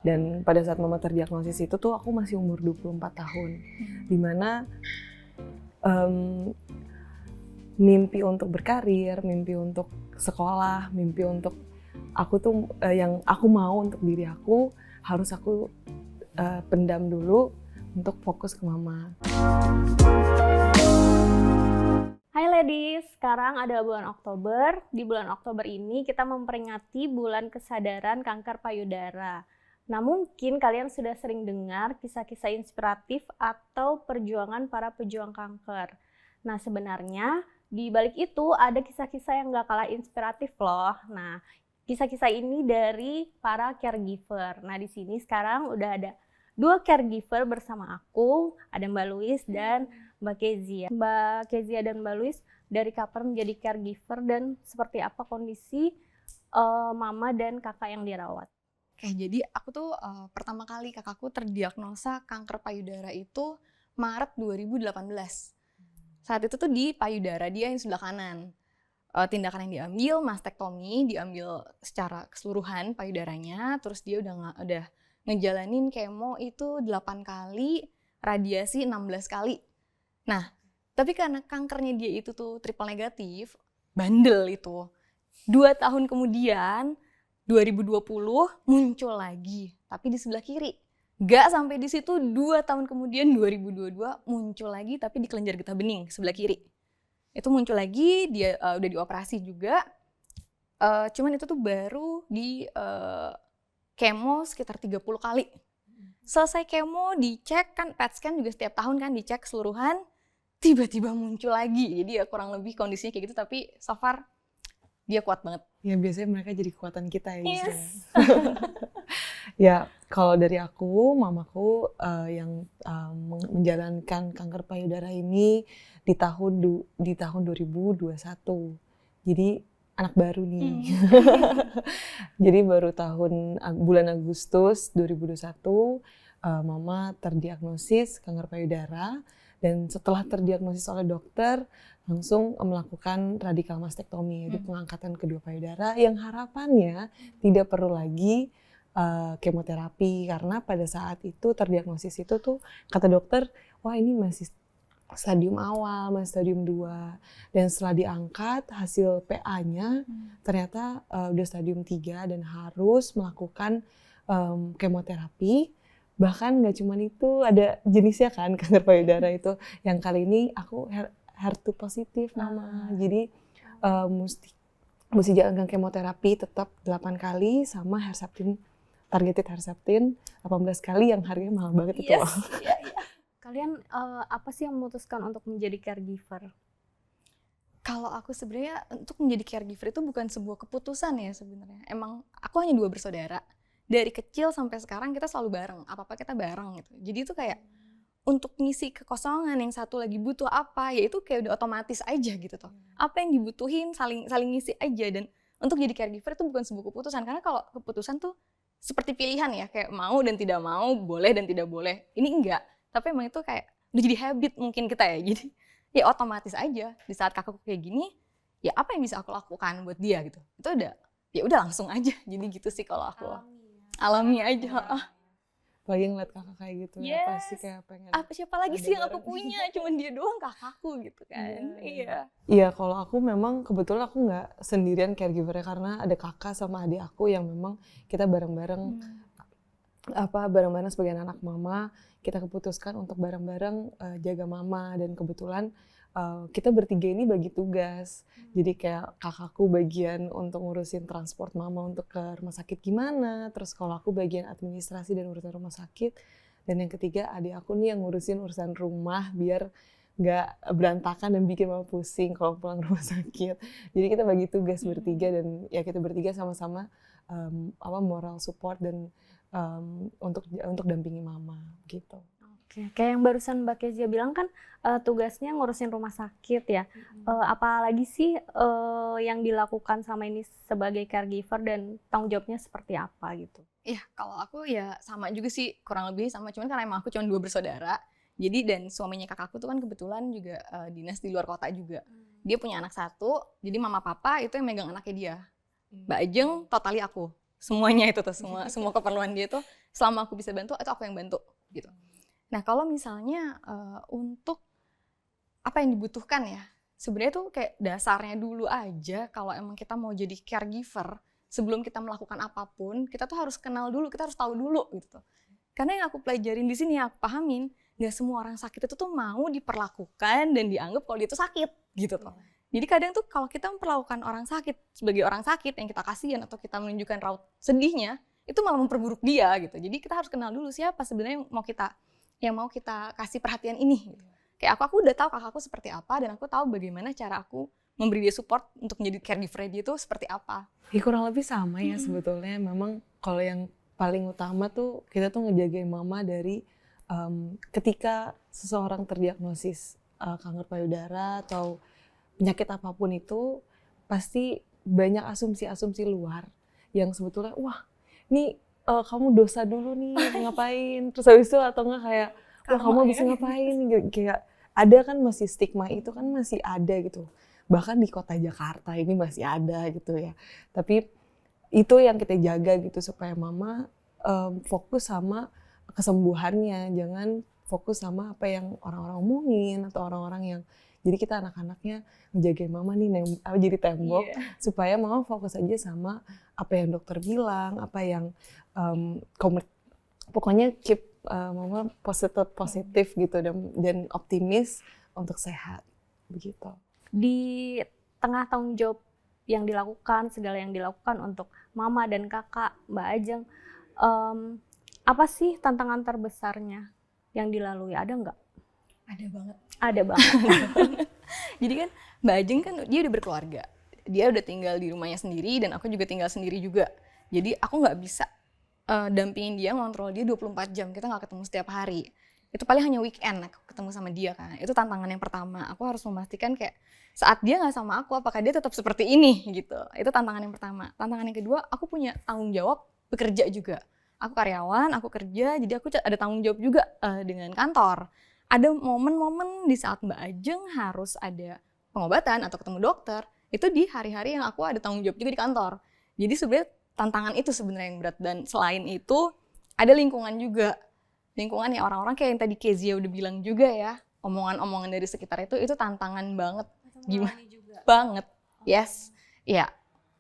Dan pada saat mama terdiagnosis itu tuh aku masih umur 24 tahun. Dimana mimpi untuk berkarir, mimpi untuk sekolah, mimpi untuk aku tuh yang aku mau untuk diri aku harus aku pendam dulu untuk fokus ke mama. Hai ladies, sekarang adalah bulan Oktober. Di bulan Oktober ini kita memperingati bulan kesadaran kanker payudara. Nah, mungkin kalian sudah sering dengar kisah-kisah inspiratif atau perjuangan para pejuang kanker. Nah, sebenarnya di balik itu ada kisah-kisah yang gak kalah inspiratif loh. Nah, kisah-kisah ini dari para caregiver. Nah, di sini sekarang udah ada 2 caregiver bersama aku, ada Mbak Louis dan Mbak Kezia. Mbak Kezia dan Mbak Louis dari kapan menjadi caregiver dan seperti apa kondisi mama dan kakak yang dirawat? Oke, jadi aku tuh pertama kali kakakku terdiagnosa kanker payudara itu Maret 2018. Saat itu tuh di payudara dia yang sebelah kanan. Tindakan yang diambil mastektomi, diambil secara keseluruhan payudaranya, terus dia udah ngejalanin kemo itu 8 kali, radiasi 16 kali. Nah, tapi karena kankernya dia itu tuh triple negatif, bandel itu. 2 tahun kemudian 2020 muncul lagi, tapi di sebelah kiri. Gak sampai di situ, 2 tahun kemudian 2022 muncul lagi, tapi di kelenjar getah bening sebelah kiri. Itu muncul lagi, dia udah dioperasi juga. Cuman itu tuh baru di kemo sekitar 30 kali. Selesai kemo, dicek kan, PET scan juga setiap tahun kan dicek keseluruhan, tiba-tiba muncul lagi. Jadi ya kurang lebih kondisinya kayak gitu, tapi so far dia kuat banget. Ya biasanya mereka jadi kekuatan kita ya. Yes. Ya kalau dari aku, mamaku yang menjalankan kanker payudara ini di tahun 2021. Jadi anak baru nih. Jadi baru bulan Agustus 2021 mama terdiagnosis kanker payudara. Dan setelah terdiagnosis oleh dokter, langsung melakukan radikal mastektomi, yaitu pengangkatan kedua payudara yang harapannya tidak perlu lagi kemoterapi, karena pada saat itu terdiagnosis itu tuh kata dokter, wah ini masih stadium awal, masih stadium 2. Dan setelah diangkat hasil PA-nya ternyata udah stadium 3 dan harus melakukan kemoterapi. Bahkan nggak cuma itu, ada jenisnya kan kanker payudara itu. Yang kali ini aku HER2 positif mama. Jadi mesti jalankan kemoterapi tetap 8 kali sama Herceptin, targeted Herceptin 18 kali yang harganya mahal banget itu. Yes. Kalian apa sih yang memutuskan untuk menjadi caregiver? Kalau aku sebenarnya untuk menjadi caregiver itu bukan sebuah keputusan ya sebenarnya. Emang aku hanya 2 bersaudara. Dari kecil sampai sekarang kita selalu bareng, apa-apa kita bareng gitu. Jadi itu kayak untuk ngisi kekosongan yang satu lagi butuh apa, ya itu kayak udah otomatis aja gitu toh. Apa yang dibutuhin saling ngisi aja. Dan untuk jadi caregiver itu bukan sebuah keputusan, karena kalau keputusan tuh seperti pilihan ya, kayak mau dan tidak mau, boleh dan tidak boleh. Ini enggak, tapi emang itu kayak udah jadi habit mungkin kita ya. Jadi ya otomatis aja di saat kakakku kayak gini, ya apa yang bisa aku lakukan buat dia gitu. Itu udah langsung aja. Jadi gitu sih kalau aku. Alami aja. Apalagi ngeliat kakak kayak gitu, Yes. ya pasti kayak pengen. Siapa lagi sih yang aku punya? Cuman dia doang kakakku gitu kan. Iya. Iya, kalau aku memang kebetulan aku nggak sendirian caregiver-nya, karena ada kakak sama adik aku yang memang kita bareng-bareng bareng-bareng sebagai anak mama, kita keputuskan untuk bareng-bareng jaga mama. Dan kebetulan kita bertiga ini bagi tugas. Jadi kayak kakakku bagian untuk ngurusin transport mama untuk ke rumah sakit gimana, terus kalau aku bagian administrasi dan urusan rumah sakit, dan yang ketiga adik aku nih yang ngurusin urusan rumah biar nggak berantakan dan bikin mama pusing kalau pulang rumah sakit. Jadi kita bagi tugas bertiga, dan ya kita bertiga sama-sama moral support dan untuk dampingi mama gitu. Oke, kayak yang barusan Mbak Kezia bilang kan tugasnya ngurusin rumah sakit ya. Apalagi sih yang dilakukan sama ini sebagai caregiver dan tanggung jawabnya seperti apa gitu? Iya, kalau aku ya sama juga sih, kurang lebih sama. Cuman karena emang aku cuma 2 bersaudara, jadi dan suaminya kakakku tuh kan kebetulan juga dinas di luar kota juga. Dia punya anak 1, jadi mama papa itu yang megang anaknya dia. Mbak Ajeng totali aku. Semuanya itu tuh, semua keperluan dia tuh selama aku bisa bantu itu aku yang bantu gitu. Nah kalau misalnya untuk apa yang dibutuhkan ya, sebenarnya tuh kayak dasarnya dulu aja kalau emang kita mau jadi caregiver, sebelum kita melakukan apapun, kita tuh harus kenal dulu, kita harus tahu dulu gitu. Karena yang aku pelajarin di sini, aku pahamin, nggak semua orang sakit itu tuh mau diperlakukan dan dianggap kalau dia tuh sakit gitu tuh. Jadi kadang tuh kalau kita memperlakukan orang sakit sebagai orang sakit yang kita kasihan atau kita menunjukkan raut sedihnya, itu malah memperburuk dia gitu. Jadi kita harus kenal dulu siapa sebenarnya yang mau kita kasih perhatian ini gitu. Kayak aku udah tahu kakakku seperti apa dan aku tahu bagaimana cara aku memberi dia support untuk menjadi caregiver dia itu seperti apa. Ya kurang lebih sama ya sebetulnya. Memang kalau yang paling utama tuh kita tuh ngejagain mama dari ketika seseorang terdiagnosis kanker payudara atau penyakit apapun itu, pasti banyak asumsi-asumsi luar yang sebetulnya wah ini kamu dosa dulu nih ngapain, terus habis itu atau enggak kayak wah kamu bisa ngapain, kayak ada kan masih stigma itu kan masih ada gitu, bahkan di kota Jakarta ini masih ada gitu ya. Tapi itu yang kita jaga gitu supaya mama fokus sama kesembuhannya, jangan fokus sama apa yang orang-orang omongin atau orang-orang yang, jadi kita anak-anaknya menjagain mama nih jadi tembok supaya mama fokus aja sama apa yang dokter bilang, apa yang pokoknya keep mama positif gitu dan optimis untuk sehat begitu. Di tengah tanggung jawab yang dilakukan, segala yang dilakukan untuk mama dan kakak, Mbak Ajeng, apa sih tantangan terbesarnya yang dilalui? Ada nggak? Ada banget. Ada banget. Jadi kan Mbak Ajeng kan dia udah berkeluarga, dia udah tinggal di rumahnya sendiri dan aku juga tinggal sendiri juga. Jadi aku nggak bisa dampingin dia, ngontrol dia 24 jam, kita nggak ketemu setiap hari. Itu paling hanya weekend aku ketemu sama dia kan. Itu tantangan yang pertama, aku harus memastikan kayak saat dia nggak sama aku, apakah dia tetap seperti ini gitu. Itu tantangan yang pertama. Tantangan yang kedua, aku punya tanggung jawab bekerja juga. Aku karyawan, aku kerja, jadi aku ada tanggung jawab juga dengan kantor. Ada momen-momen di saat Mbak Ajeng harus ada pengobatan atau ketemu dokter, itu di hari-hari yang aku ada tanggung jawab juga di kantor. Jadi sebenarnya tantangan itu sebenarnya yang berat, dan selain itu ada lingkungan juga. Lingkungan ya orang-orang kayak yang tadi Kezia udah bilang juga ya, omongan-omongan dari sekitar itu tantangan banget. Gimana juga? Banget. Yes. Ya,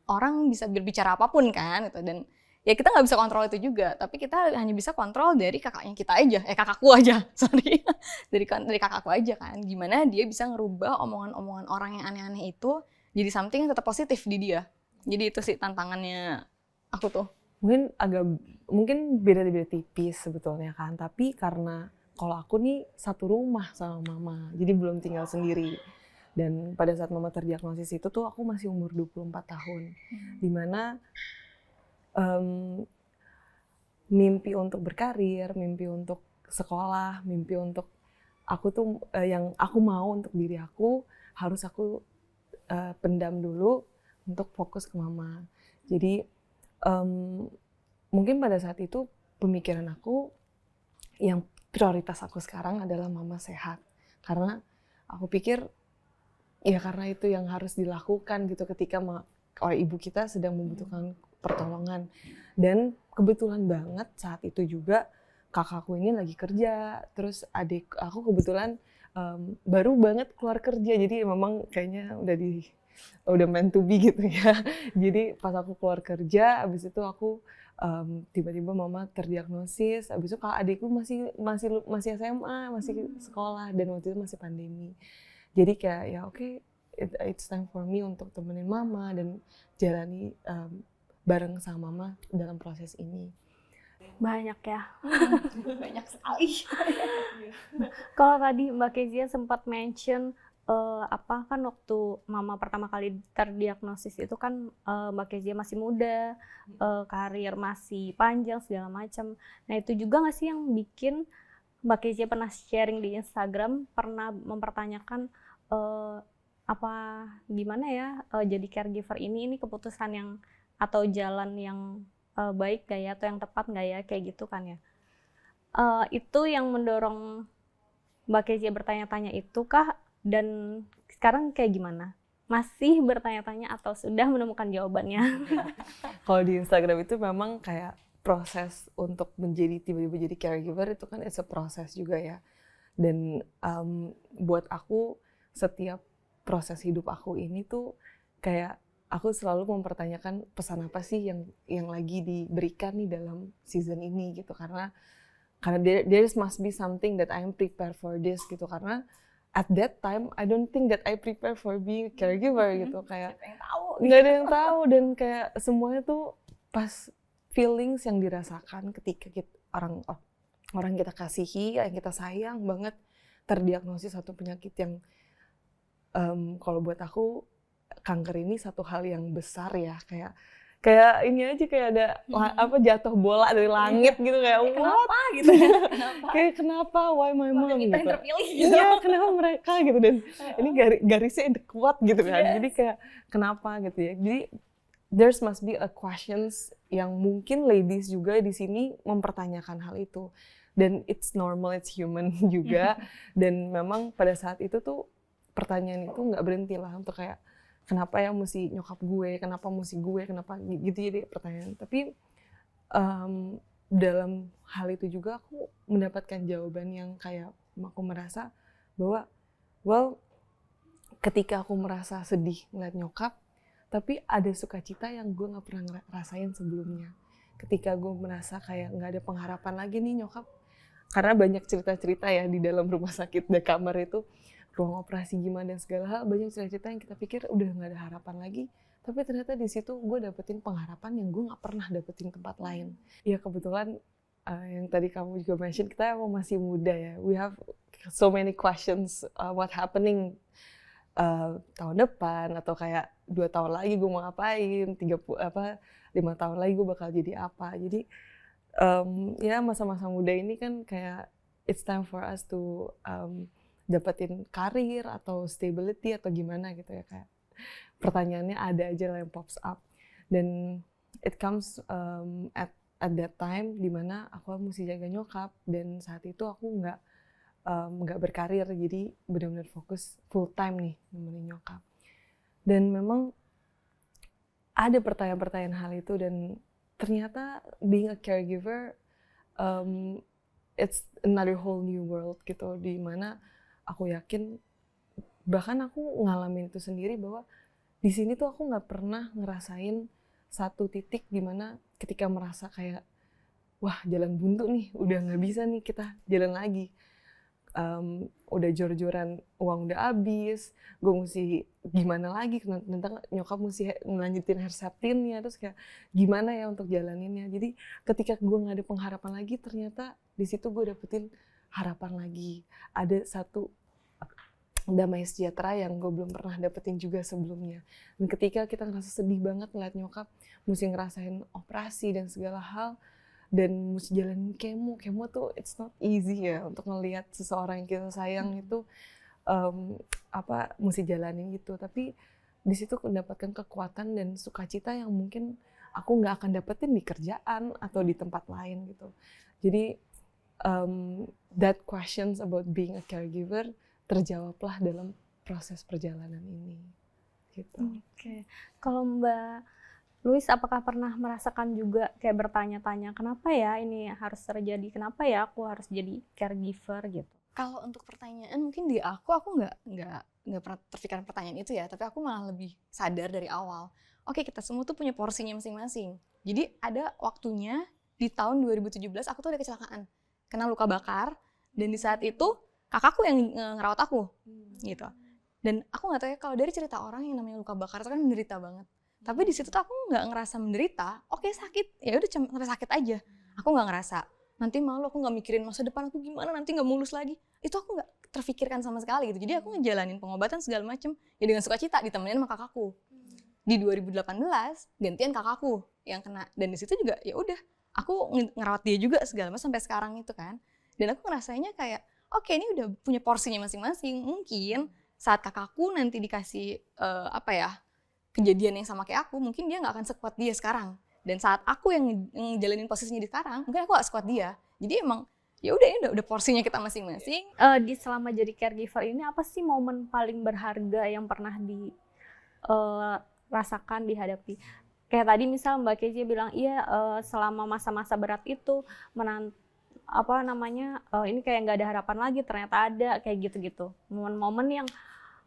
orang bisa berbicara apapun kan gitu, dan ya kita nggak bisa kontrol itu juga, tapi kita hanya bisa kontrol dari kakaknya kita aja, kakakku aja, sorry. dari kakakku aja kan, gimana dia bisa ngerubah omongan-omongan orang yang aneh-aneh itu jadi something yang tetap positif di dia. Jadi itu sih tantangannya aku tuh. Mungkin beda-beda tipis sebetulnya kan, tapi karena kalau aku nih satu rumah sama mama, jadi belum tinggal sendiri. Dan pada saat mama terdiagnosis itu tuh aku masih umur 24 tahun. Dimana mimpi untuk berkarir, mimpi untuk sekolah, mimpi untuk aku tuh yang aku mau untuk diri aku harus aku pendam dulu untuk fokus ke mama. Jadi mungkin pada saat itu pemikiran aku yang prioritas aku sekarang adalah mama sehat, karena aku pikir ya karena itu yang harus dilakukan gitu ketika ibu kita sedang membutuhkan pertolongan. Dan kebetulan banget saat itu juga kakakku ini lagi kerja, terus adik aku kebetulan baru banget keluar kerja, jadi memang kayaknya udah meant to be gitu ya. Jadi pas aku keluar kerja, abis itu aku tiba-tiba mama terdiagnosis, abis itu kakak adikku masih SMA, masih sekolah, dan waktu itu masih pandemi. Jadi kayak ya oke, it's time for me untuk temenin mama dan jalani bareng sama mama dalam proses ini. Banyak ya. Banyak sekali. Kalau tadi Mbak Kezia sempat mention kan waktu mama pertama kali terdiagnosis itu kan Mbak Kezia masih muda, karir masih panjang segala macam. Nah itu juga nggak sih yang bikin Mbak Kezia pernah sharing di Instagram, pernah mempertanyakan apa gimana ya jadi caregiver ini keputusan yang atau jalan yang baik gak ya, atau yang tepat gak ya, kayak gitu kan ya. Itu yang mendorong Mbak Kezia bertanya-tanya itu kah? Dan sekarang kayak gimana? Masih bertanya-tanya atau sudah menemukan jawabannya? Kalau di Instagram itu memang kayak proses untuk tiba-tiba jadi caregiver itu kan it's a proses juga ya. Dan buat aku setiap proses hidup aku ini tuh kayak aku selalu mempertanyakan pesan apa sih yang lagi diberikan nih dalam season ini gitu, karena there must be something that I'm prepared for this gitu, karena at that time I don't think that I prepare for being a caregiver gitu, kayak nggak ada yang tahu dan kayak semuanya tuh pas feelings yang dirasakan ketika orang kita kasihi, yang kita sayang banget terdiagnosis satu penyakit yang kalau buat aku kanker ini satu hal yang besar ya, kayak ini aja kayak ada jatuh bola dari langit gitu, kayak Kenapa gitu? kayak kenapa, why my mom Kita yang gitu. terpilih gitu. Iya, kenapa mereka gitu, dan ini garisnya kuat gitu kan. Yes. Jadi kayak kenapa gitu ya. Jadi there must be a questions yang mungkin ladies juga di sini mempertanyakan hal itu. Dan it's normal, it's human juga. Dan memang pada saat itu tuh pertanyaan itu nggak berhenti lah untuk kayak kenapa ya mesti nyokap gue, kenapa mesti gue, kenapa gitu, jadi pertanyaan. Tapi dalam hal itu juga aku mendapatkan jawaban yang kayak aku merasa bahwa ketika aku merasa sedih ngeliat nyokap, tapi ada sukacita yang gue nggak pernah rasain sebelumnya. Ketika gue merasa kayak nggak ada pengharapan lagi nih nyokap, karena banyak cerita-cerita ya di dalam rumah sakit di kamar itu, ruang operasi gimana dan segala hal, banyak cerita-cerita yang kita pikir udah nggak ada harapan lagi, tapi ternyata di situ gue dapetin pengharapan yang gue nggak pernah dapetin tempat lain. Ya kebetulan yang tadi kamu juga mention, kita emang masih muda ya, we have so many questions what happening tahun depan, atau kayak 2 tahun lagi gue mau ngapain, 5 tahun lagi gue bakal jadi apa. Jadi ya masa-masa muda ini kan kayak it's time for us to dapetin karir atau stability atau gimana gitu ya, kayak pertanyaannya ada aja lah yang pops up, dan it comes at that time dimana aku mesti jaga nyokap, dan saat itu aku nggak berkarir, jadi benar-benar fokus full time nih nemenin nyokap. Dan memang ada pertanyaan-pertanyaan hal itu, dan ternyata being a caregiver it's another whole new world gitu, di mana aku yakin, bahkan aku ngalamin itu sendiri, bahwa di sini tuh aku nggak pernah ngerasain satu titik di mana ketika merasa kayak wah jalan buntu nih, udah nggak bisa nih kita jalan lagi, udah jor-joran, uang udah habis, gue mesti gimana lagi, tentang nyokap mesti ngelanjutin Herceptinnya, terus kayak gimana ya untuk jalaninnya. Jadi ketika gue nggak ada pengharapan lagi, ternyata di situ gue dapetin harapan lagi, ada satu damai sejahtera yang gue belum pernah dapetin juga sebelumnya. Dan ketika kita ngerasa sedih banget ngeliat nyokap mesti ngerasain operasi dan segala hal, dan mesti jalanin kemo tuh it's not easy ya, untuk ngelihat seseorang yang kita sayang itu mesti jalanin gitu. Tapi di situ mendapatkan kekuatan dan sukacita yang mungkin aku nggak akan dapetin di kerjaan atau di tempat lain gitu. Jadi that questions about being a caregiver terjawablah dalam proses perjalanan ini gitu. Oke. Kalau Mbak Louise, apakah pernah merasakan juga kayak bertanya-tanya kenapa ya ini harus terjadi, kenapa ya aku harus jadi caregiver gitu? Kalau untuk pertanyaan mungkin di aku nggak pernah terpikirkan pertanyaan itu ya, tapi aku malah lebih sadar dari awal. Oke, kita semua tuh punya porsinya masing-masing. Jadi ada waktunya di tahun 2017 aku tuh ada kecelakaan, kena luka bakar, dan di saat itu kakakku yang ngerawat aku gitu. Dan aku nggak tahu ya, kalau dari cerita orang yang namanya luka bakar itu kan menderita banget. Tapi di situ tuh aku nggak ngerasa menderita. Oke, sakit, ya udah sampai sakit aja. Aku nggak ngerasa nanti malu, aku nggak mikirin masa depan aku gimana, nanti nggak mulus lagi. Itu aku nggak terfikirkan sama sekali gitu. Jadi aku ngejalanin pengobatan segala macem ya dengan sukacita, ditemenin sama kakakku. Di 2018 gantian kakakku yang kena, dan di situ juga ya udah aku ngerawat dia juga segala macam sampai sekarang itu kan. Dan aku ngerasanya kayak oke, ini udah punya porsinya masing-masing. Mungkin saat kakakku nanti dikasih kejadian yang sama kayak aku, mungkin dia nggak akan sekuat dia sekarang. Dan saat aku yang ngejalanin posisinya di sekarang, mungkin aku nggak sekuat dia. Jadi emang ya udah porsinya kita masing-masing. Di selama jadi caregiver ini apa sih momen paling berharga yang pernah dirasakan, dihadapi? kayak tadi misal Mbak Kezia bilang iya selama masa-masa berat itu ini kayak nggak ada harapan lagi, ternyata ada kayak gitu-gitu momen-momen yang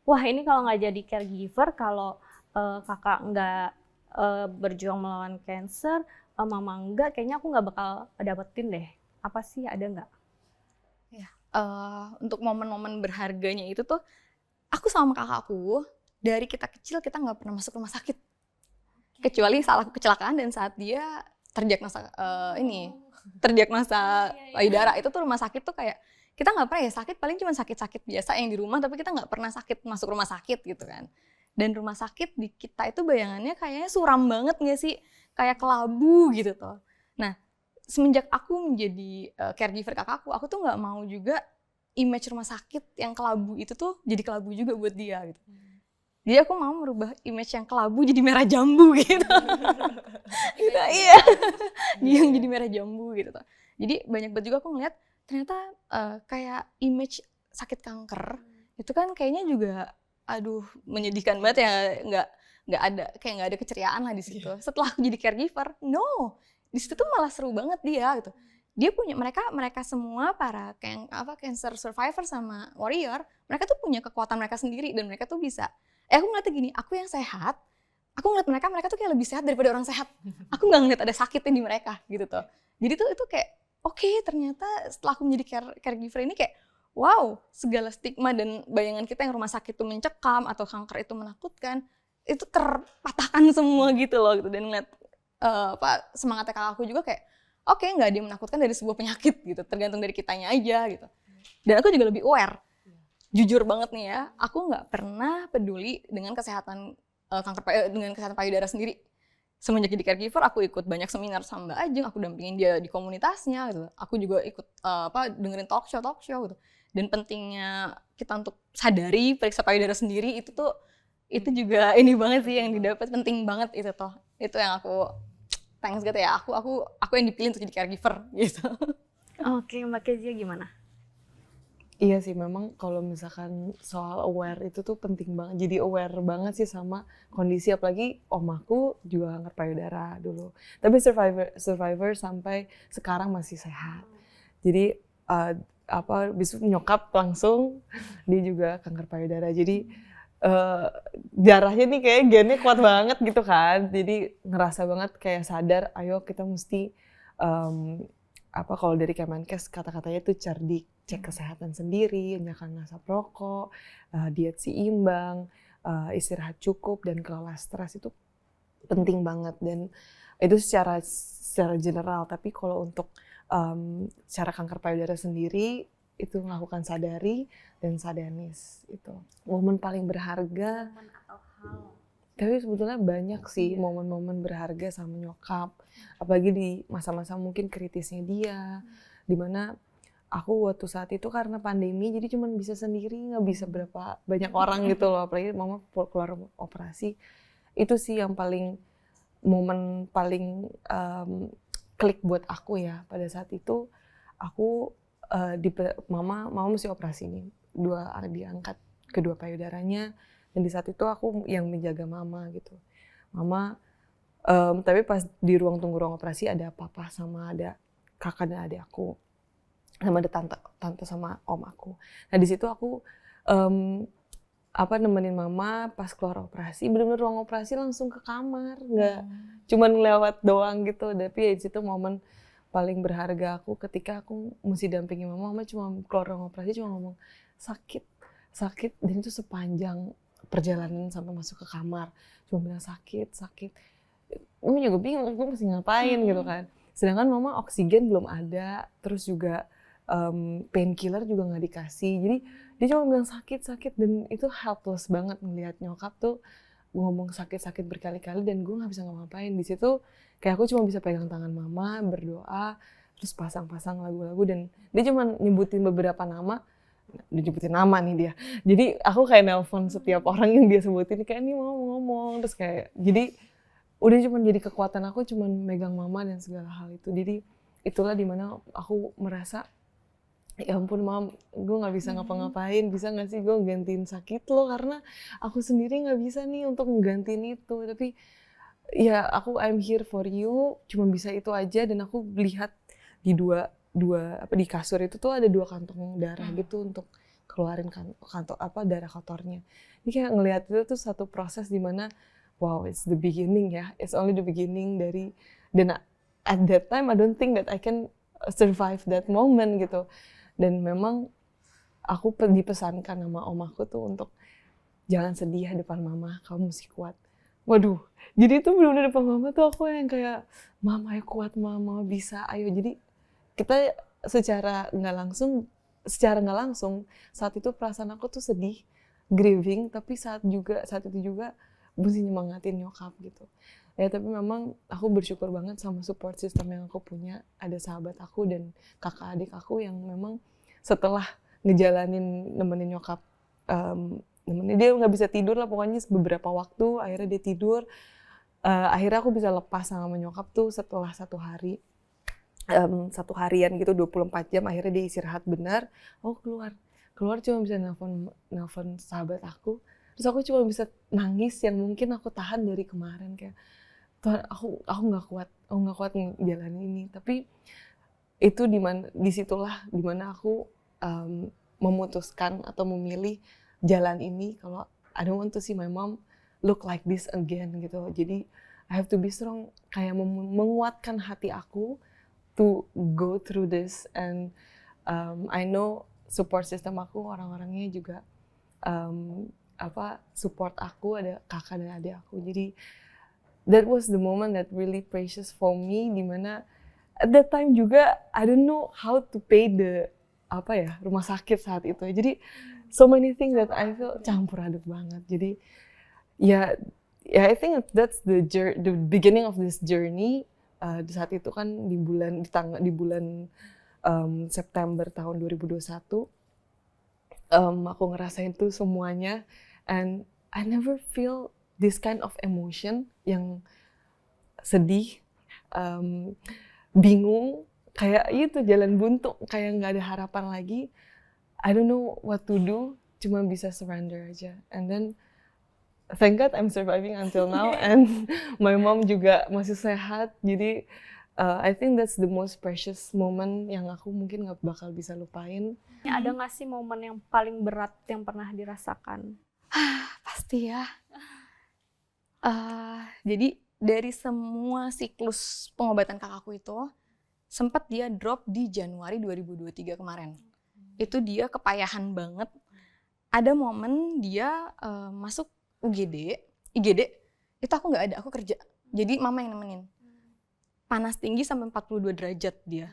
wah ini kalau nggak jadi caregiver, kalau kakak nggak berjuang melawan cancer, mama enggak, kayaknya aku nggak bakal dapetin deh. Apa sih, ada nggak? Ya, untuk momen-momen berharganya itu tuh, aku sama kakakku dari kita kecil kita nggak pernah masuk rumah sakit, kecuali saat aku kecelakaan dan saat dia terdiagnosa payudara. Itu tuh rumah sakit tuh kayak kita nggak pernah ya sakit, paling cuma sakit-sakit biasa yang di rumah, tapi kita nggak pernah sakit masuk rumah sakit gitu kan. Dan rumah sakit di kita itu bayangannya kayaknya suram banget nggak sih, kayak kelabu gitu tuh. Nah, semenjak aku menjadi caregiver kakakku, aku tuh nggak mau juga image rumah sakit yang kelabu itu tuh jadi kelabu juga buat dia gitu. Jadi aku mau merubah image yang kelabu jadi merah jambu gitu. Gitu, iya. Yang jadi merah jambu gitu tuh. Jadi banyak banget juga aku ngeliat ternyata kayak image sakit kanker itu kan kayaknya juga aduh menyedihkan banget ya, nggak ada keceriaan lah di situ. Setelah aku jadi caregiver, no, di situ tuh malah seru banget dia gitu. Dia punya mereka semua para cancer survivor sama warrior, mereka tuh punya kekuatan mereka sendiri dan mereka tuh bisa. Aku ngeliatnya gini, aku yang sehat, aku ngeliat mereka tuh kayak lebih sehat daripada orang sehat. Aku nggak ngeliat ada sakitnya di mereka gitu tuh. Jadi tuh itu kayak oke, ternyata setelah aku menjadi caregiver ini kayak wow, segala stigma dan bayangan kita yang rumah sakit itu mencekam atau kanker itu menakutkan, itu terpatahkan semua gitu loh gitu. Dan ngeliat semangatnya kakakku juga kayak oke, nggak ada yang menakutkan dari sebuah penyakit gitu, tergantung dari kitanya aja gitu. Dan aku juga lebih aware, jujur banget nih ya, aku nggak pernah peduli dengan kesehatan dengan kesehatan payudara sendiri. Semenjak jadi caregiver, aku ikut banyak seminar sama Mbak Ajeng, aku dampingin dia di komunitasnya gitu. Aku juga ikut dengerin talk show gitu. Dan pentingnya kita untuk sadari periksa payudara sendiri itu juga ini banget sih yang didapat, penting banget itu toh. Itu yang aku thanks gitu ya. Aku yang dipilih untuk jadi caregiver gitu. Oke, Mbak Kezia gimana? Iya sih, memang kalau misalkan soal aware itu tuh penting banget. Jadi aware banget sih sama kondisi, apalagi om aku juga kanker payudara dulu. Tapi survivor sampai sekarang masih sehat. Jadi besok nyokap langsung dia juga kanker payudara. Jadi darahnya nih kayak gennya kuat banget gitu kan. Jadi ngerasa banget kayak sadar, ayo kita mesti kalau dari Kemenkes kata-katanya tuh cerdik, cek kesehatan sendiri, jangan asap rokok, diet seimbang, istirahat cukup, dan kelola stres itu penting banget. Dan itu secara general. Tapi kalau untuk secara kanker payudara sendiri itu melakukan sadari dan sadanis itu momen paling berharga. Momen atau hal? Tapi sebetulnya banyak sih momen-momen berharga sama nyokap, apalagi di masa-masa mungkin kritisnya dia, dimana aku waktu saat itu karena pandemi jadi cuma bisa sendiri, nggak bisa berapa banyak orang gitu loh, apalagi mama keluar operasi. Itu sih yang momen paling klik buat aku ya. Pada saat itu aku mama mesti operasi nih, diangkat kedua payudaranya. Dan di saat itu aku yang menjaga mama gitu. Mama, tapi pas di ruang tunggu ruang operasi ada papa sama ada kakak dan adik aku. Sama ada tante sama om aku. Nah di situ aku nemenin mama pas keluar operasi. Bener-bener ruang operasi langsung ke kamar. Nggak cuman lewat doang gitu. Tapi ya di situ momen paling berharga aku ketika aku mesti dampingi mama. Mama cuma keluar ruang operasi cuma ngomong sakit. Dan itu sepanjang perjalanan sampai masuk ke kamar cuma bilang sakit. Gue juga bingung gue mesti ngapain gitu kan. Sedangkan mama oksigen belum ada, terus juga painkiller juga nggak dikasih. Jadi dia cuma bilang sakit dan itu helpless banget ngelihat nyokap tuh ngomong sakit berkali-kali dan gue nggak bisa ngapain. Di situ kayak aku cuma bisa pegang tangan mama, berdoa, terus pasang lagu-lagu, dan dia cuma nyebutin beberapa nama. Disebutin nama nih dia. Jadi aku kayak nelpon setiap orang yang dia sebutin, kayak ini mau ngomong, terus kayak jadi udah cuma jadi kekuatan aku cuma megang mama dan segala hal itu. Jadi itulah dimana aku merasa ya ampun mam, gue nggak bisa ngapa-ngapain, bisa nggak sih gue gantiin sakit lo, karena aku sendiri nggak bisa nih untuk nggantiin itu. Tapi ya I'm here for you, cuma bisa itu aja. Dan aku lihat di dua di kasur itu tuh ada 2 kantong darah gitu untuk keluarin kantong darah kotornya. Jadi kayak ngelihat itu tuh satu proses di mana wow, it's the beginning ya, it's only the beginning dari. Dan at that time I don't think that I can survive that moment gitu. Dan memang aku dipesankan sama om aku tuh untuk jangan sedih depan mama, kamu mesti kuat. Waduh, jadi itu benar-benar depan mama tuh aku yang kayak, mama ayo kuat mama, bisa, ayo. Jadi kita secara nggak langsung saat itu perasaan aku tuh sedih, grieving, tapi saat itu juga mesti nyemangatin nyokap gitu. Ya tapi memang aku bersyukur banget sama support system yang aku punya, ada sahabat aku dan kakak adik aku yang memang setelah ngejalanin nemenin nyokap, nemenin dia nggak bisa tidur lah pokoknya beberapa waktu, akhirnya dia tidur. Akhirnya aku bisa lepas sama nyokap tuh setelah 1 hari, 1 harian gitu 24 jam, akhirnya dia istirahat benar. Aku keluar cuma bisa nelpon sahabat aku, terus aku cuma bisa nangis yang mungkin aku tahan dari kemarin, kayak Tuhan, aku nggak kuat ngejalanin ini. Tapi itu disitulah dimana aku memutuskan atau memilih jalan ini, kalau I don't want to see my mom look like this again gitu. Jadi I have to be strong, kayak menguatkan hati aku to go through this. And I know support system aku, orang-orangnya juga support aku, ada kakak dan adik aku. Jadi that was the moment that really precious for me, dimana at that time juga I don't know how to pay the rumah sakit saat itu. Jadi so many things that I feel campur aduk banget. Jadi ya I think that's the beginning of this journey. Di saat itu kan di bulan September tahun 2021, aku ngerasain tuh semuanya, and I never feel this kind of emotion yang sedih, bingung, kayak itu jalan buntu, kayak nggak ada harapan lagi. I don't know what to do, cuma bisa surrender aja. And then thank God I'm surviving until now, and my mom juga masih sehat. Jadi I think that's the most precious moment yang aku mungkin nggak bakal bisa lupain. Ada nggak sih momen yang paling berat yang pernah dirasakan? Pasti ya. Jadi dari semua siklus pengobatan kakakku itu, sempat dia drop di Januari 2023 kemarin. Itu dia kepayahan banget. Ada momen dia masuk IGD, itu aku nggak ada, aku kerja. Jadi mama yang nemenin. Panas tinggi sampai 42 derajat dia.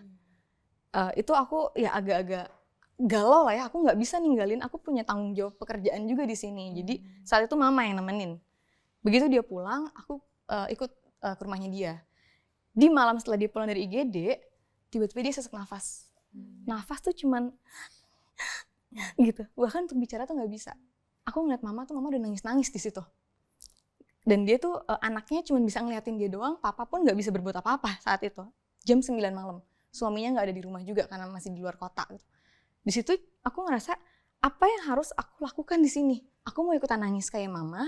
Itu aku ya agak-agak galau lah ya, aku nggak bisa ninggalin, aku punya tanggung jawab pekerjaan juga di sini. Jadi saat itu mama yang nemenin. Begitu dia pulang, aku ikut ke rumahnya dia. Di malam setelah dia pulang dari IGD, tiba-tiba dia sesak nafas. Nafas tuh cuman gitu, bahkan untuk bicara tuh nggak bisa. Aku ngeliat mama udah nangis-nangis di situ. Dan dia tuh anaknya cuma bisa ngeliatin dia doang, papa pun nggak bisa berbuat apa-apa saat itu. Jam 9 malam, suaminya nggak ada di rumah juga karena masih di luar kota. Gitu. Di situ aku ngerasa apa yang harus aku lakukan di sini? Aku mau ikutan nangis kayak mama,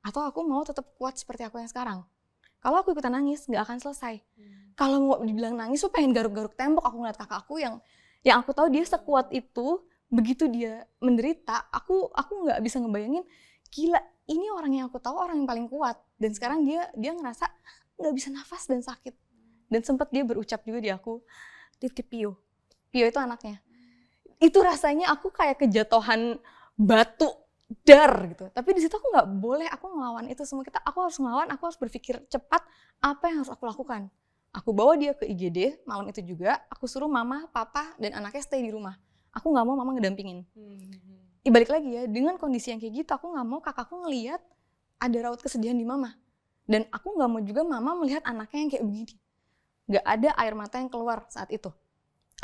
atau aku mau tetap kuat seperti aku yang sekarang? Kalau aku ikutan nangis nggak akan selesai. Kalau mau dibilang nangis, aku pengen garuk-garuk tembok. Aku ngeliat kakakku yang aku tahu dia sekuat itu. Begitu dia menderita, aku nggak bisa ngebayangin, gila, ini orang yang aku tahu orang yang paling kuat, dan sekarang dia ngerasa nggak bisa nafas dan sakit. Dan sempat dia berucap juga di aku, titip Pio itu anaknya. Itu rasanya aku kayak kejatuhan batu dar gitu. Tapi di situ aku nggak boleh, aku ngelawan itu semua. Aku harus ngelawan, aku harus berpikir cepat apa yang harus aku lakukan. Aku bawa dia ke IGD malam itu juga, aku suruh mama, papa, dan anaknya stay di rumah. Aku nggak mau mama ngedampingin. Balik lagi ya, dengan kondisi yang kayak gitu, aku nggak mau kakakku ngelihat ada raut kesedihan di mama. Dan aku nggak mau juga mama melihat anaknya yang kayak begini. Nggak ada air mata yang keluar saat itu.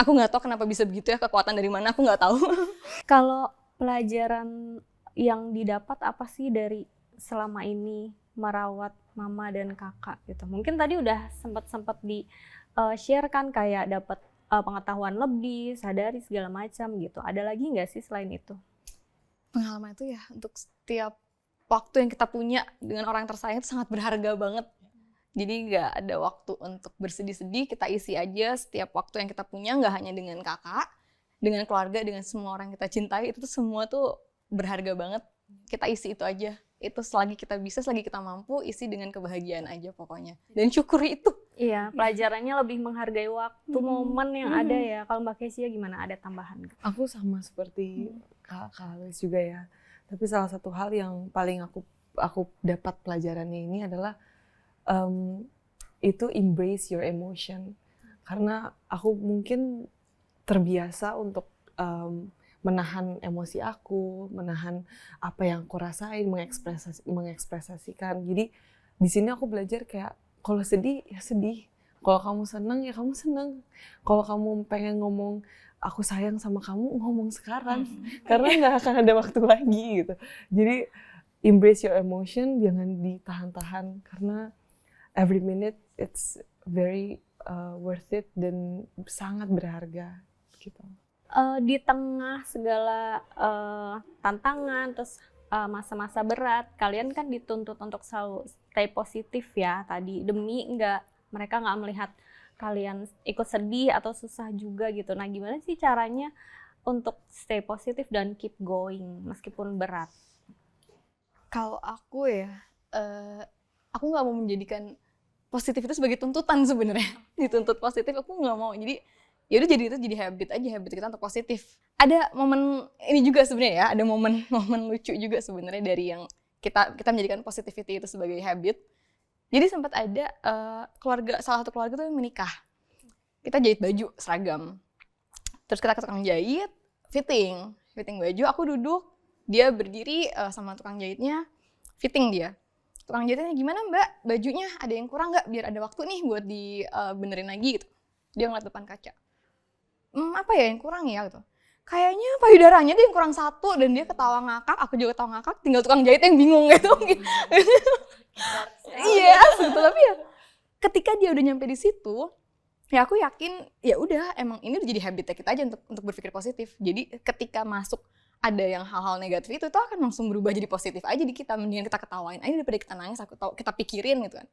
Aku nggak tahu kenapa bisa begitu ya, kekuatan dari mana aku nggak tahu. Kalau pelajaran yang didapat apa sih dari selama ini merawat mama dan kakak gitu? Mungkin tadi udah sempat di-share kan kayak dapat pengetahuan lebih, sadari segala macam gitu. Ada lagi nggak sih selain itu? Pengalaman itu ya untuk setiap waktu yang kita punya dengan orang tersayang itu sangat berharga banget. Jadi nggak ada waktu untuk bersedih-sedih, kita isi aja setiap waktu yang kita punya, nggak hanya dengan kakak, dengan keluarga, dengan semua orang yang kita cintai, itu tuh semua tuh berharga banget. Kita isi itu aja. Itu selagi kita bisa, selagi kita mampu, isi dengan kebahagiaan aja pokoknya. Dan syukuri itu. Iya, pelajarannya lebih menghargai waktu, momen yang ada ya. Kalau Mbak Kezia gimana? Ada tambahan? Aku sama seperti Kak Halis juga ya. Tapi salah satu hal yang paling aku dapat pelajarannya ini adalah itu embrace your emotion. Karena aku mungkin terbiasa untuk menahan emosi aku, menahan apa yang aku rasain, mengekspresasikan. Jadi di sini aku belajar kayak kalau sedih ya sedih, kalau kamu seneng ya kamu seneng, kalau kamu pengen ngomong aku sayang sama kamu ngomong sekarang, karena nggak akan ada waktu lagi gitu. Jadi embrace your emotion, jangan ditahan-tahan karena every minute it's very worth it dan sangat berharga gitu. Di tengah segala tantangan, terus masa-masa berat, kalian kan dituntut untuk selalu stay positif ya tadi, demi mereka nggak melihat kalian ikut sedih atau susah juga gitu. Nah, gimana sih caranya untuk stay positif dan keep going meskipun berat? Kalau aku ya, aku nggak mau menjadikan positif itu sebagai tuntutan sebenarnya. Dituntut positif aku nggak mau. Jadi ya udah jadi habit aja, habit kita untuk positif. Ada momen ini juga sebenarnya ya, ada momen lucu juga sebenarnya dari yang kita menjadikan positivity itu sebagai habit. Jadi sempat ada salah satu keluarga tuh yang menikah. Kita jahit baju seragam. Terus kita ke tukang jahit, fitting baju, aku duduk, dia berdiri sama tukang jahitnya, fitting dia. Tukang jahitnya, gimana Mbak, bajunya ada yang kurang nggak? Biar ada waktu nih buat dibenerin lagi gitu. Dia ngeliat depan kaca. Apa ya yang kurang ya gitu. Kayaknya payudaranya dia yang kurang satu, dan dia ketawa ngakak, aku juga ketawa ngakak, tinggal tukang jahit yang bingung gitu. Iya, gitu. Tapi ya ketika dia udah nyampe di situ, ya aku yakin ya udah emang ini udah jadi habitnya kita aja untuk berpikir positif. Jadi ketika masuk ada yang hal-hal negatif itu akan langsung berubah jadi positif aja di kita. Mendingan kita ketawain aja daripada kita nangis, kita pikirin gitu kan.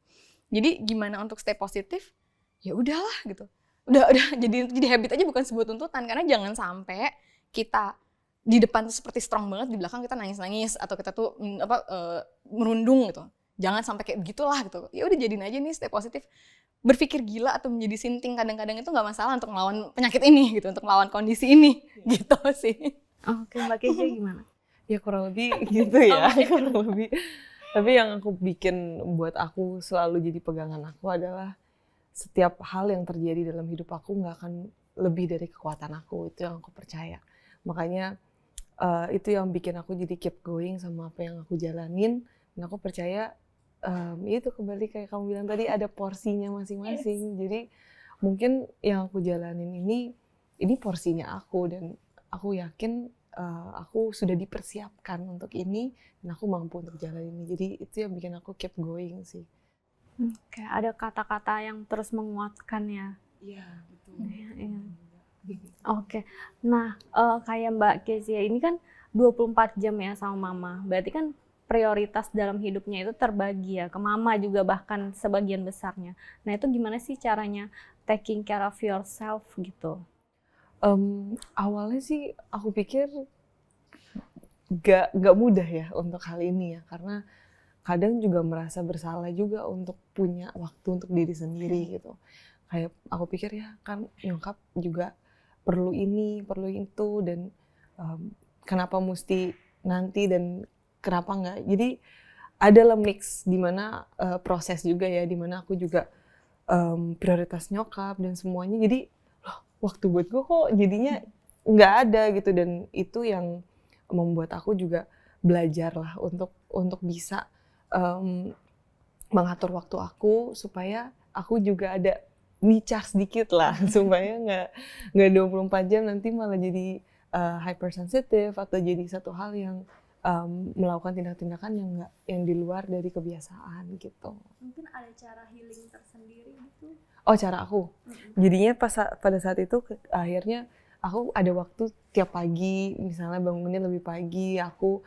Jadi gimana untuk stay positif? Ya udahlah gitu. Udah jadi habit aja, bukan sebuah tuntutan. Karena jangan sampai kita di depan tuh seperti strong banget, di belakang kita nangis-nangis atau kita tuh merundung gitu. Jangan sampai kayak begitulah gitu. Ya udah jadiin aja nih stay positif. Berpikir gila atau menjadi sinting kadang-kadang itu nggak masalah untuk melawan penyakit ini gitu, untuk melawan kondisi ini gitu sih. Oke, Mbak Kezia gimana? Ya kurang lebih gitu ya, kurang lebih. Tapi yang aku bikin buat aku selalu jadi pegangan aku adalah setiap hal yang terjadi dalam hidup aku nggak akan lebih dari kekuatan aku, itu yang aku percaya. Makanya itu yang bikin aku jadi keep going sama apa yang aku jalanin. Dan aku percaya itu kembali kayak kamu bilang tadi, ada porsinya masing-masing. Yes. Jadi mungkin yang aku jalanin ini porsinya aku, dan aku yakin aku sudah dipersiapkan untuk ini dan aku mampu untuk jalan ini. Jadi itu yang bikin aku keep going sih. Kayak ada kata-kata yang terus menguatkan ya. Iya, betul. Iya. Oke. Nah, kayak Mbak Kezia ini kan 24 jam ya sama mama. Berarti kan prioritas dalam hidupnya itu terbagi ya ke mama juga, bahkan sebagian besarnya. Nah, itu gimana sih caranya taking care of yourself gitu? Awalnya sih aku pikir gak mudah ya untuk hal ini ya, karena kadang juga merasa bersalah juga untuk punya waktu untuk diri sendiri gitu. Kayak aku pikir ya kan nyokap juga perlu ini, perlu itu, dan kenapa mesti nanti dan kenapa enggak. Jadi adalah mix dimana proses juga ya, dimana aku juga prioritas nyokap dan semuanya. Jadi waktu buat gue kok jadinya nggak ada gitu, dan itu yang membuat aku juga belajar lah untuk bisa mengatur waktu aku supaya aku juga ada di-charge sedikit lah supaya nggak 24 jam nanti malah jadi hypersensitive atau jadi satu hal yang melakukan tindak-tindakan yang di luar dari kebiasaan gitu. Mungkin ada cara healing tersendiri gitu? Oh, cara aku. Jadinya pada saat itu akhirnya aku ada waktu tiap pagi, misalnya bangunnya lebih pagi, aku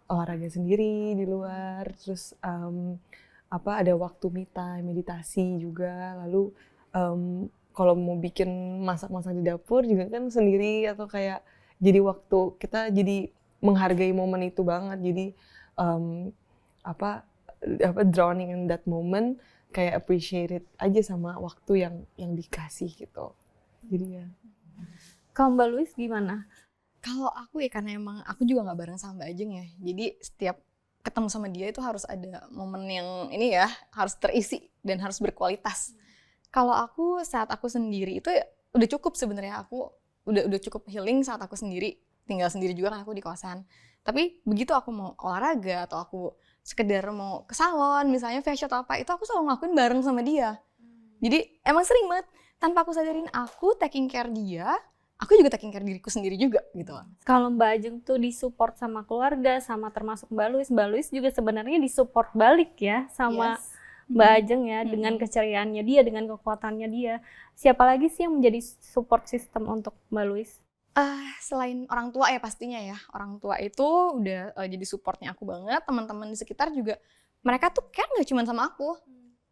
olahraga sendiri di luar, terus ada waktu me time, meditasi juga. Lalu kalau mau bikin masak-masak di dapur juga kan sendiri, atau kayak jadi waktu kita jadi menghargai momen itu banget. Jadi drowning in that moment, kayak appreciate it aja sama waktu yang dikasih gitu. Jadi ya. Kalau Mbak Louise gimana? Kalau aku ya karena emang aku juga nggak bareng sama Mbak Ajeng ya. Jadi setiap ketemu sama dia itu harus ada momen yang ini ya, harus terisi dan harus berkualitas. Kalau aku saat aku sendiri itu ya, udah cukup sebenarnya. Aku udah cukup healing saat aku sendiri, tinggal sendiri juga kan aku di kosan. Tapi begitu aku mau olahraga atau aku sekedar mau ke salon misalnya facial atau apa, itu aku selalu ngelakuin bareng sama dia. Jadi emang sering banget tanpa aku sadarin aku taking care dia, aku juga taking care diriku sendiri juga gitu. Kalau Mbak Ajeng tuh disupport sama keluarga, sama termasuk Mbak Louise juga sebenarnya disupport balik ya sama Mbak Ajeng ya, dengan keceriaannya dia, dengan kekuatannya dia. Siapa lagi sih yang menjadi support system untuk Mbak Louise? Selain orang tua ya pastinya ya, orang tua itu udah jadi supportnya aku banget. Teman-teman di sekitar juga, mereka tuh care nggak cuma sama aku.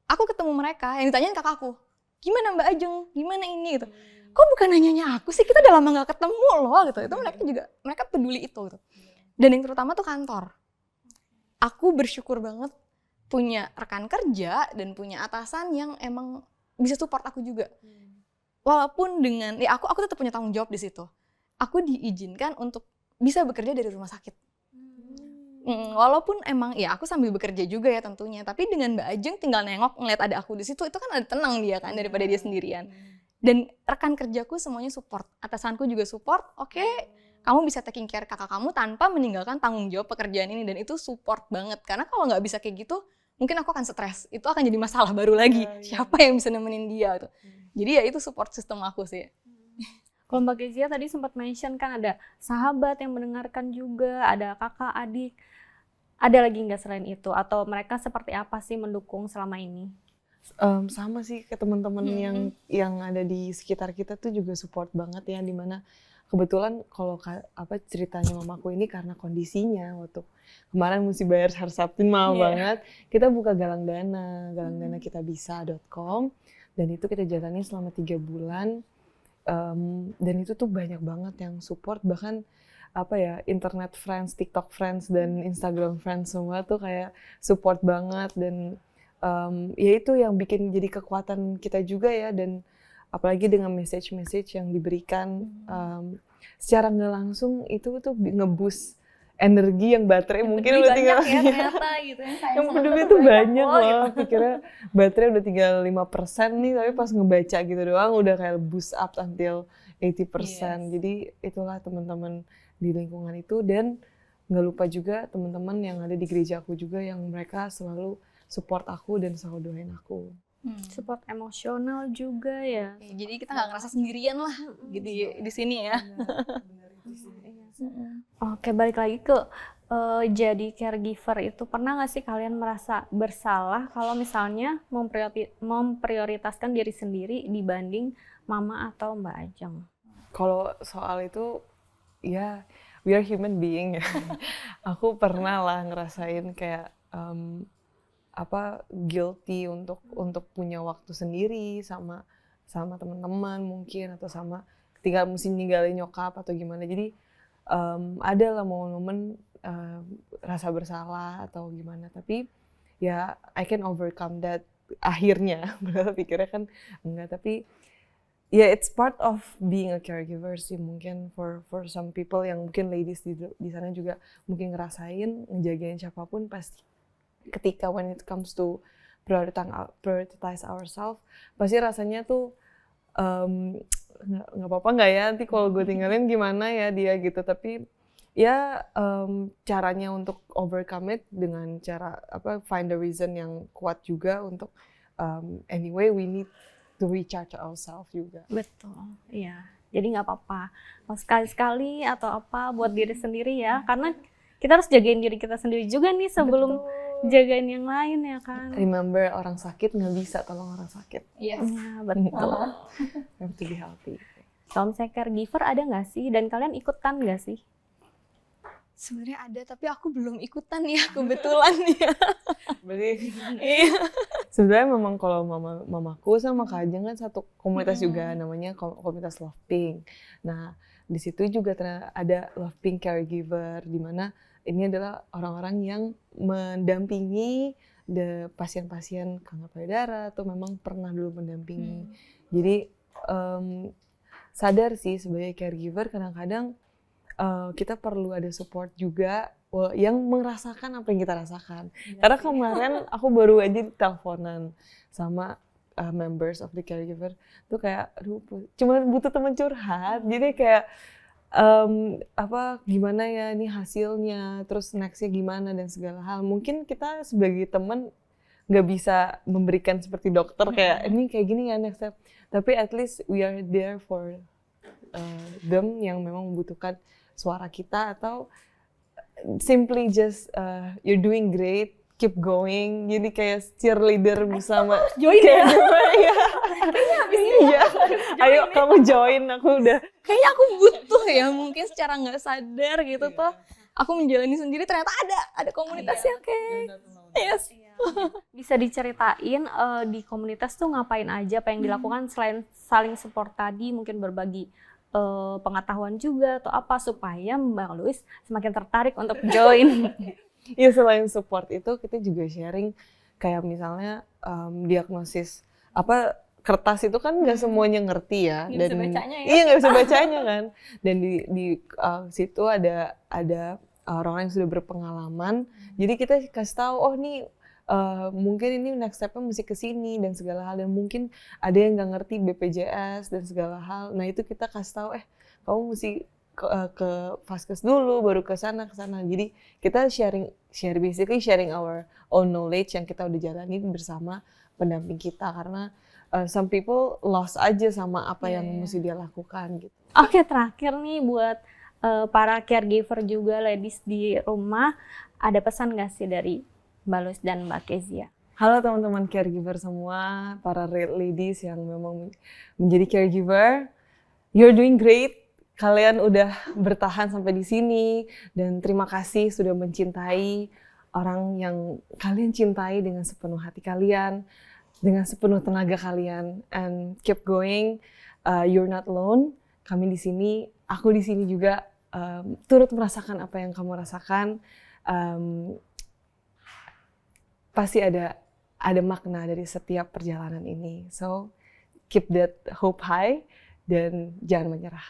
Aku ketemu mereka, yang ditanyain kakakku, gimana Mbak Ajeng, gimana ini gitu. Kok bukan nanyanya aku sih, kita udah lama nggak ketemu loh gitu. Itu mereka peduli itu gitu. Dan yang terutama tuh kantor. Aku bersyukur banget punya rekan kerja dan punya atasan yang emang bisa support aku juga. Walaupun dengan ya aku tetap punya tanggung jawab di situ. Aku diizinkan untuk bisa bekerja dari rumah sakit. Walaupun emang ya aku sambil bekerja juga ya tentunya, tapi dengan Mbak Ajeng tinggal nengok ngeliat ada aku di situ, itu kan ada tenang dia kan daripada dia sendirian. Dan rekan kerjaku semuanya support, atasanku juga support. Oke, kamu bisa taking care kakak kamu tanpa meninggalkan tanggung jawab pekerjaan ini, dan itu support banget. Karena kalau nggak bisa kayak gitu, mungkin aku akan stres. Itu akan jadi masalah baru lagi. Siapa yang bisa nemenin dia gitu. Jadi ya itu support system aku sih. Kalau Mbak Kezia tadi sempat mention kan ada sahabat yang mendengarkan juga, ada kakak, adik. Ada lagi nggak selain itu? Atau mereka seperti apa sih mendukung selama ini? Sama sih ke teman-teman yang ada di sekitar kita tuh juga support banget ya, dimana kebetulan kalau ceritanya mamaku ini karena kondisinya waktu kemarin mesti bayar Harsaptin mahal banget, kita buka galang dana kitabisa.com, dan itu kita jalani selama 3 bulan. Dan itu tuh banyak banget yang support, bahkan internet friends, TikTok friends, dan Instagram friends semua tuh kayak support banget. Dan ya itu yang bikin jadi kekuatan kita juga ya. Dan apalagi dengan message yang diberikan secara nggak langsung, itu tuh nge-boost energi yang baterai mungkin udah tinggal ya ternyata gitu ya. Yang peduli tuh banyak loh. Pikirnya baterai udah tinggal 5% nih, tapi pas ngebaca gitu doang udah kayak boost up until 80%. Jadi itulah teman-teman di lingkungan itu. Dan nggak lupa juga teman-teman yang ada di gereja aku juga, yang mereka selalu support aku dan selalu doain aku. Support emosional juga ya. Jadi kita nggak ngerasa sendirian lah gitu di sini ya. Oke, balik lagi ke jadi caregiver itu, pernah nggak sih kalian merasa bersalah kalau misalnya memprioritaskan diri sendiri dibanding mama atau Mbak Ajeng? Kalau soal itu ya, we are human being ya. Aku pernah lah ngerasain kayak guilty untuk punya waktu sendiri sama teman-teman mungkin, atau sama ketika mesti ninggalin nyokap atau gimana. Jadi ada lah momen-momen rasa bersalah atau gimana, tapi ya I can overcome that akhirnya. Padahal pikirnya kan enggak, tapi ya it's part of being a caregiver sih, mungkin for some people yang mungkin ladies di sana juga mungkin ngerasain ngejagain siapapun. Pasti ketika when it comes to prioritize ourselves, pasti rasanya tuh nggak apa-apa nggak ya nanti kalau gue tinggalin gimana ya dia gitu. Tapi ya caranya untuk overcome it dengan cara find the reason yang kuat juga untuk anyway we need to recharge ourselves juga. Betul, iya. Jadi nggak apa-apa kalau sekali-sekali atau apa buat diri sendiri ya, karena kita harus jagain diri kita sendiri juga nih sebelum jagain yang lain ya kan. Remember, orang sakit nggak bisa tolong orang sakit. Yes. Ya, betul. Have to be healthy. Kalau misalnya caregiver ada nggak sih? Dan kalian ikutan nggak sih? Sebenarnya ada, tapi aku belum ikutan ya kebetulan ya. Berarti Iya. sebenarnya memang kalau mamaku sama Kak Ajeng kan satu komunitas Mm-mm. juga, namanya komunitas Love Pink. Nah, di situ juga ternyata ada Love Pink Caregiver, di mana ini adalah orang-orang yang mendampingi pasien-pasien kanker payudara atau memang pernah dulu mendampingi. Jadi sadar sih sebagai caregiver kadang-kadang kita perlu ada support juga yang merasakan apa yang kita rasakan. Karena kemarin aku baru aja teleponan sama members of the caregiver tuh kayak, aduh, cuma butuh teman curhat. Jadi kayak gimana ya ini hasilnya, terus nextnya gimana dan segala hal. Mungkin kita sebagai teman nggak bisa memberikan seperti dokter kayak ini kayak gini ya next step. Tapi at least we are there for them yang memang membutuhkan suara kita, atau simply just you're doing great, keep going. Jadi kayak cheerleader bersama Join ya? Iya. Iya. Ayo kamu join, aku udah. Kayaknya aku butuh ya, mungkin secara nggak sadar gitu tuh. Aku menjalani sendiri, ternyata ada komunitasnya, oke. Yes. Bisa diceritain di komunitas tuh ngapain aja, apa yang dilakukan selain saling support tadi, mungkin berbagi pengetahuan juga atau apa supaya Mbak Louise semakin tertarik untuk join. Iya, selain support itu kita juga sharing kayak misalnya diagnosis kertas itu kan nggak semuanya ngerti ya, Nggak bisa bacanya ya. Iya, nggak bisa bacanya kan, dan di situ ada orang-orang yang sudah berpengalaman, jadi kita kasih tahu nih mungkin ini next step-nya mesti ke sini dan segala hal, dan mungkin ada yang nggak ngerti BPJS dan segala hal. Nah itu kita kasih tahu kamu mesti ke Vaskes dulu baru ke sana. Jadi kita sharing our own knowledge yang kita udah jalani bersama pendamping kita, karena some people lost aja sama apa yang mesti dia lakukan gitu. Oke, terakhir nih buat para caregiver juga ladies di rumah, ada pesan nggak sih dari Mbak Louise dan Mbak Kezia? Halo teman-teman caregiver semua, para ladies yang memang menjadi caregiver, you're doing great. Kalian udah bertahan sampai di sini, dan terima kasih sudah mencintai orang yang kalian cintai dengan sepenuh hati kalian, dengan sepenuh tenaga kalian, and keep going. You're not alone. Kami di sini, aku di sini juga turut merasakan apa yang kamu rasakan. Pasti ada makna dari setiap perjalanan ini. So, keep that hope high dan jangan menyerah.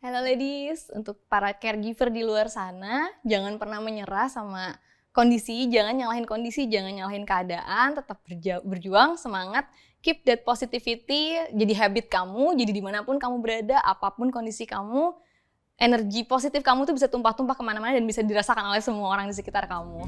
Halo ladies, untuk para caregiver di luar sana, jangan pernah menyerah sama kondisi, jangan nyalahin kondisi, jangan nyalahin keadaan, tetap berjuang, semangat, keep that positivity, jadi habit kamu, jadi dimanapun kamu berada, apapun kondisi kamu, energi positif kamu tuh bisa tumpah-tumpah kemana-mana dan bisa dirasakan oleh semua orang di sekitar kamu.